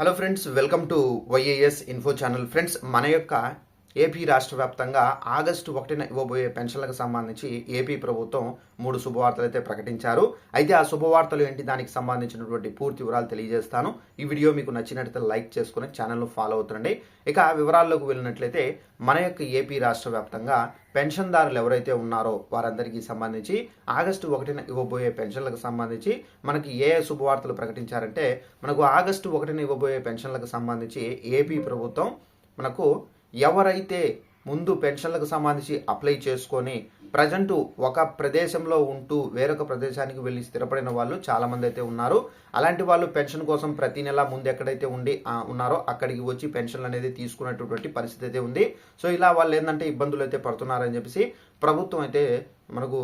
Hello friends, welcome to YAS info channel. Friends, మన యొక్క AP రాష్ట్ర వ్యాప్తంగా ఆగస్టు 1న ఇవ్వబోయే పెన్షన్లకు సంబంధించి ఏపీ ప్రభుత్వం 3 శుభవార్తలు అయితే ప్రకటించారు. అయితే ఆ శుభవార్తలు ఏంటి, దానికి సంబంధించినటువంటి పూర్తి వివరాలు తెలియజేస్తాను. ఈ వీడియో మీకు నచ్చినట్లయితే లైక్ చేసుకుని ఛానల్ను ఫాలో అవుతుండండి. ఇక వివరాల్లోకి వెళ్ళినట్లయితే మన యొక్క ఏపీ రాష్ట్ర వ్యాప్తంగా పెన్షన్దారులు ఎవరైతే ఉన్నారో వారందరికీ సంబంధించి ఆగస్టు 1న ఇవ్వబోయే పెన్షన్లకు సంబంధించి మనకి ఏ శుభవార్తలు ప్రకటించారంటే, మనకు ఆగస్టు 1న ఇవ్వబోయే పెన్షన్లకు సంబంధించి ఏపీ ప్రభుత్వం మనకు ఎవరైతే ముందు పెన్షన్లకు సంబంధించి అప్లై చేసుకొని ప్రజెంట్ ఒక ప్రదేశంలో ఉంటూ వేరొక ప్రదేశానికి వెళ్ళి స్థిరపడిన వాళ్ళు చాలామంది అయితే ఉన్నారు. అలాంటి వాళ్ళు పెన్షన్ కోసం ప్రతి నెల ముందు ఎక్కడైతే ఉన్నారో అక్కడికి వచ్చి పెన్షన్లు అనేది తీసుకునేటటువంటి పరిస్థితి అయితే ఉంది. సో ఇలా వాళ్ళు ఏంటంటే ఇబ్బందులు అయితే పడుతున్నారని చెప్పేసి ప్రభుత్వం అయితే మనకు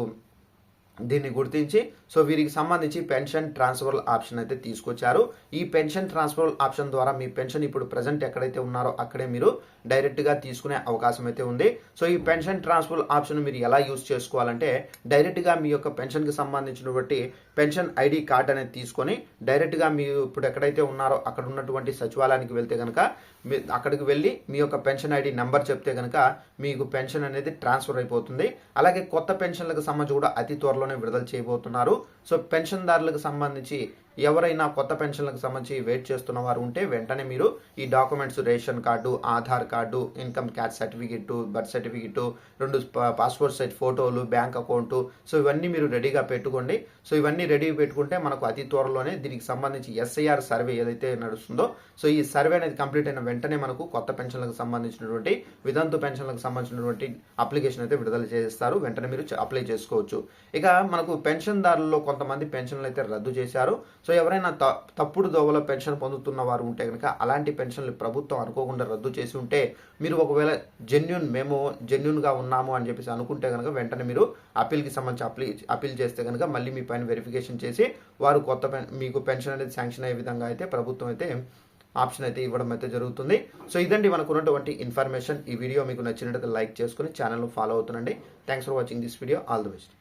దీన్ని గుర్తించి సో వీరికి సంబంధించి పెన్షన్ ట్రాన్స్ఫర్ ఆప్షన్ అయితే తీసుకొచ్చారు. ఈ పెన్షన్ ట్రాన్స్ఫర్ ఆప్షన్ ద్వారా మీ పెన్షన్ ఇప్పుడు ప్రజెంట్ ఎక్కడైతే ఉన్నారో అక్కడే మీరు డైరెక్ట్గా తీసుకునే అవకాశం అయితే ఉంది. సో ఈ పెన్షన్ ట్రాన్స్ఫర్ ఆప్షన్ మీరు ఎలా యూజ్ చేసుకోవాలంటే, డైరెక్ట్గా మీ యొక్క పెన్షన్కి సంబంధించినటువంటి పెన్షన్ ఐడి కార్డ్ అనేది తీసుకొని డైరెక్ట్గా మీరు ఇప్పుడు ఎక్కడైతే ఉన్నారో అక్కడ ఉన్నటువంటి సచివాలయానికి వెళ్తే కనుక అక్కడికి వెళ్ళి మీ యొక్క పెన్షన్ ఐడి నెంబర్ చెప్తే కనుక మీకు పెన్షన్ అనేది ట్రాన్స్ఫర్ అయిపోతుంది. అలాగే కొత్త పెన్షన్లకు సంబంధించి కూడా అతి త్వరలోనే విడుదల చేయబోతున్నారు. సో పెన్షన్దారులకు సంబంధించి ఎవరైనా కొత్త పెన్షన్లకు సంబంధించి వెయిట్ చేస్తున్న వారు ఉంటే వెంటనే మీరు ఈ documents, ration card, Aadhaar card, income tax certificate, birth certificate, 2 passport size ఫోటోలు, బ్యాంక్ అకౌంట్, సో ఇవన్నీ మీరు రెడీగా పెట్టుకోండి. సో ఇవన్నీ రెడీ పెట్టుకుంటే మనకు అతి త్వరలోనే దీనికి సంబంధించి ఎస్ఐఆర్ సర్వే ఏదైతే నడుస్తుందో సో ఈ సర్వే అనేది కంప్లీట్ అయిన వెంటనే మనకు కొత్త పెన్షన్లకు సంబంధించినటువంటి వితంతు పెన్షన్లకు సంబంధించినటువంటి అప్లికేషన్ అయితే విడుదల చేస్తారు. వెంటనే మీరు అప్లై చేసుకోవచ్చు. ఇక మనకు పెన్షన్దారుల్లో కొంతమంది పెన్షన్లు అయితే రద్దు చేశారు. సో ఎవరైనా తప్పుడు దోవలో పెన్షన్ పొందుతున్న వారు ఉంటే కనుక అలాంటి పెన్షన్లు ప్రభుత్వం అనుకోకుండా రద్దు చేసి ఉంటే మీరు ఒకవేళ మేము జెన్యున్గా ఉన్నాము అని చెప్పేసి అనుకుంటే కనుక వెంటనే మీరు అప్పీల్కి సంబంధించి అప్పీల్ చేస్తే కనుక మళ్ళీ మీ పైన వెరిఫికేషన్ చేసి వారు మీకు పెన్షన్ అనేది శాంక్షన్ అయ్యే విధంగా అయితే ప్రభుత్వం అయితే ఆప్షన్ అయితే ఇవ్వడం అయితే జరుగుతుంది. సో ఇదండి మనకు ఉన్నటువంటి ఇన్ఫర్మేషన్. ఈ వీడియో మీకు నచ్చినట్లయితే లైక్ చేసుకుని ఛానల్ను ఫాలో అవుతుండండి. Thanks for watching this video. All the best.